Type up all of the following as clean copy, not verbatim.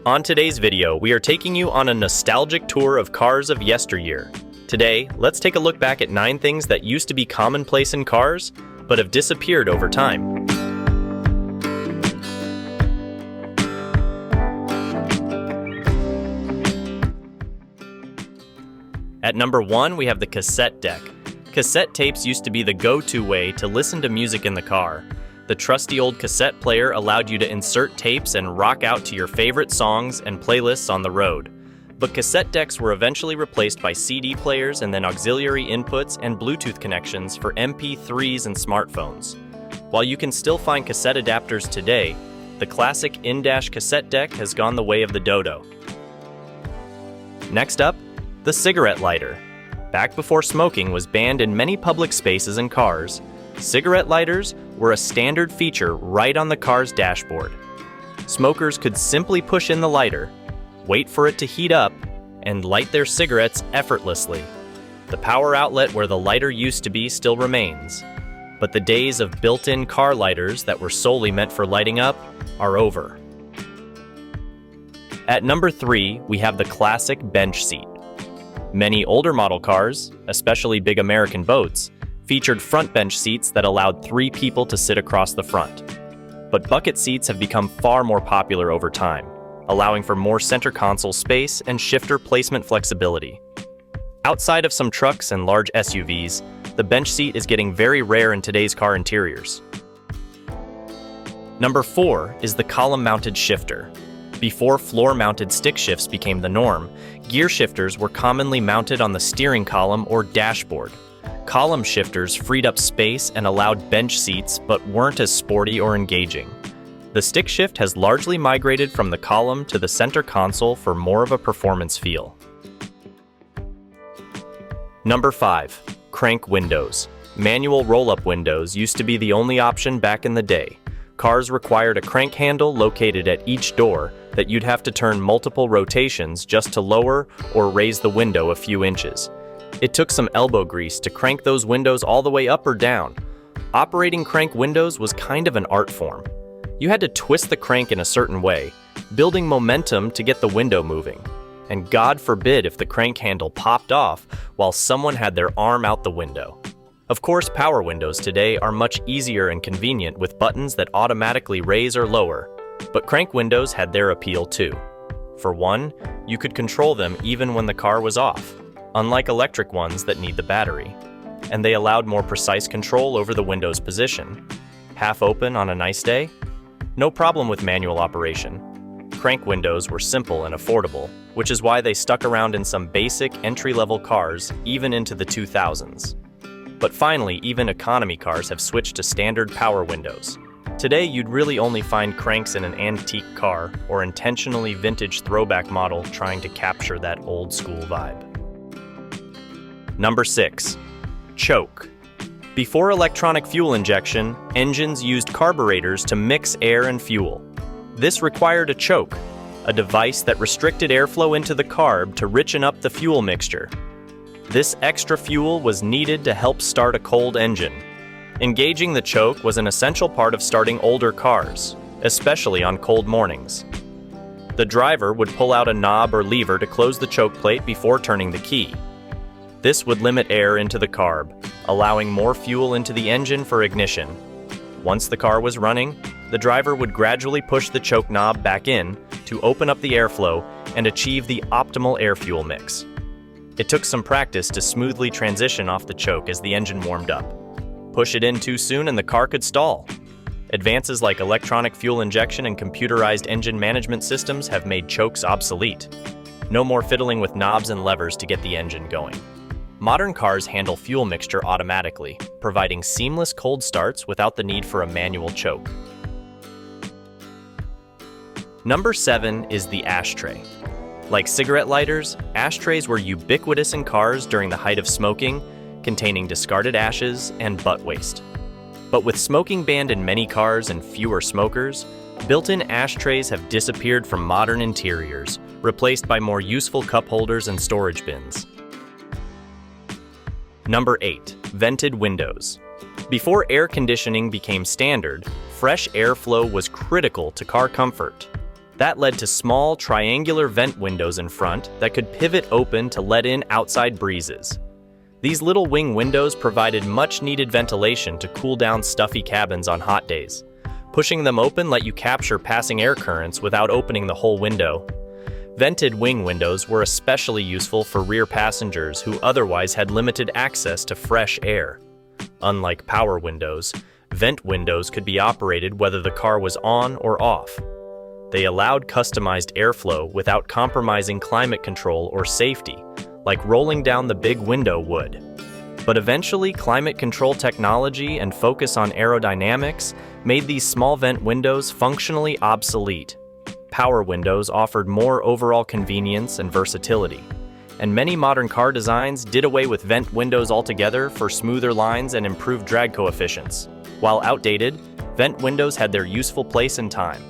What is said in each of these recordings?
On today's video, we are taking you on a nostalgic tour of cars of yesteryear. Today, let's take a look back at 9 things that used to be commonplace in cars, but have disappeared over time. At number 1, we have the cassette deck. Cassette tapes used to be the go-to way to listen to music in the car. The trusty old cassette player allowed you to insert tapes and rock out to your favorite songs and playlists on the road. But cassette decks were eventually replaced by CD players and then auxiliary inputs and Bluetooth connections for MP3s and smartphones. While you can still find cassette adapters today, the classic in-dash cassette deck has gone the way of the dodo. Next up, the cigarette lighter. Back before smoking was banned in many public spaces and cars, cigarette lighters were a standard feature right on the car's dashboard. Smokers could simply push in the lighter, wait for it to heat up, and light their cigarettes effortlessly. The power outlet where the lighter used to be still remains, but the days of built-in car lighters that were solely meant for lighting up are over. At number 3, we have the classic bench seat. Many older model cars, especially big American boats, featured front bench seats that allowed 3 people to sit across the front. But bucket seats have become far more popular over time, allowing for more center console space and shifter placement flexibility. Outside of some trucks and large SUVs, the bench seat is getting very rare in today's car interiors. Number 4 is the column-mounted shifter. Before floor-mounted stick shifts became the norm, gear shifters were commonly mounted on the steering column or dashboard. Column shifters freed up space and allowed bench seats but weren't as sporty or engaging. The stick shift has largely migrated from the column to the center console for more of a performance feel. Number 5. Crank windows. Manual roll-up windows used to be the only option back in the day. Cars required a crank handle located at each door that you'd have to turn multiple rotations just to lower or raise the window a few inches. It took some elbow grease to crank those windows all the way up or down. Operating crank windows was kind of an art form. You had to twist the crank in a certain way, building momentum to get the window moving. And God forbid if the crank handle popped off while someone had their arm out the window. Of course, power windows today are much easier and convenient with buttons that automatically raise or lower, but crank windows had their appeal too. For one, you could control them even when the car was off, unlike electric ones that need the battery, and they allowed more precise control over the window's position. Half open on a nice day? No problem with manual operation. Crank windows were simple and affordable, which is why they stuck around in some basic entry-level cars even into the 2000s. But finally, even economy cars have switched to standard power windows. Today, you'd really only find cranks in an antique car or intentionally vintage throwback model trying to capture that old-school vibe. Number 6. Choke. Before electronic fuel injection, engines used carburetors to mix air and fuel. This required a choke, a device that restricted airflow into the carb to richen up the fuel mixture. This extra fuel was needed to help start a cold engine. Engaging the choke was an essential part of starting older cars, especially on cold mornings. The driver would pull out a knob or lever to close the choke plate before turning the key. This would limit air into the carb, allowing more fuel into the engine for ignition. Once the car was running, the driver would gradually push the choke knob back in to open up the airflow and achieve the optimal air-fuel mix. It took some practice to smoothly transition off the choke as the engine warmed up. Push it in too soon and the car could stall. Advances like electronic fuel injection and computerized engine management systems have made chokes obsolete. No more fiddling with knobs and levers to get the engine going. Modern cars handle fuel mixture automatically, providing seamless cold starts without the need for a manual choke. Number 7 is the ashtray. Like cigarette lighters, ashtrays were ubiquitous in cars during the height of smoking, containing discarded ashes and butt waste. But with smoking banned in many cars and fewer smokers, built-in ashtrays have disappeared from modern interiors, replaced by more useful cup holders and storage bins. Number 8. Vented windows. Before air conditioning became standard, fresh airflow was critical to car comfort. That led to small, triangular vent windows in front that could pivot open to let in outside breezes. These little wing windows provided much-needed ventilation to cool down stuffy cabins on hot days. Pushing them open let you capture passing air currents without opening the whole window. Vented wing windows were especially useful for rear passengers who otherwise had limited access to fresh air. Unlike power windows, vent windows could be operated whether the car was on or off. They allowed customized airflow without compromising climate control or safety, like rolling down the big window would. But eventually, climate control technology and focus on aerodynamics made these small vent windows functionally obsolete. Power windows offered more overall convenience and versatility, and many modern car designs did away with vent windows altogether for smoother lines and improved drag coefficients. While outdated, vent windows had their useful place in time.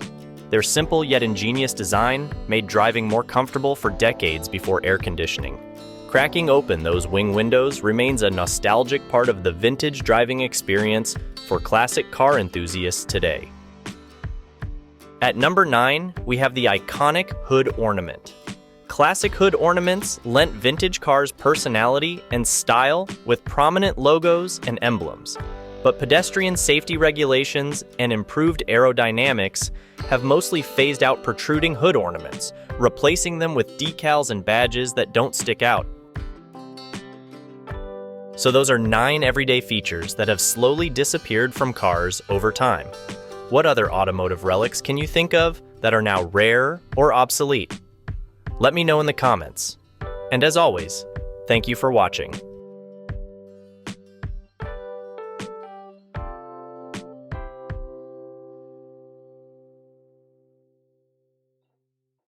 Their simple yet ingenious design made driving more comfortable for decades before air conditioning. Cracking open those wing windows remains a nostalgic part of the vintage driving experience for classic car enthusiasts today. At number 9, we have the iconic hood ornament. Classic hood ornaments lent vintage cars personality and style with prominent logos and emblems. But pedestrian safety regulations and improved aerodynamics have mostly phased out protruding hood ornaments, replacing them with decals and badges that don't stick out. So those are 9 everyday features that have slowly disappeared from cars over time. What other automotive relics can you think of that are now rare or obsolete? Let me know in the comments. And as always, thank you for watching.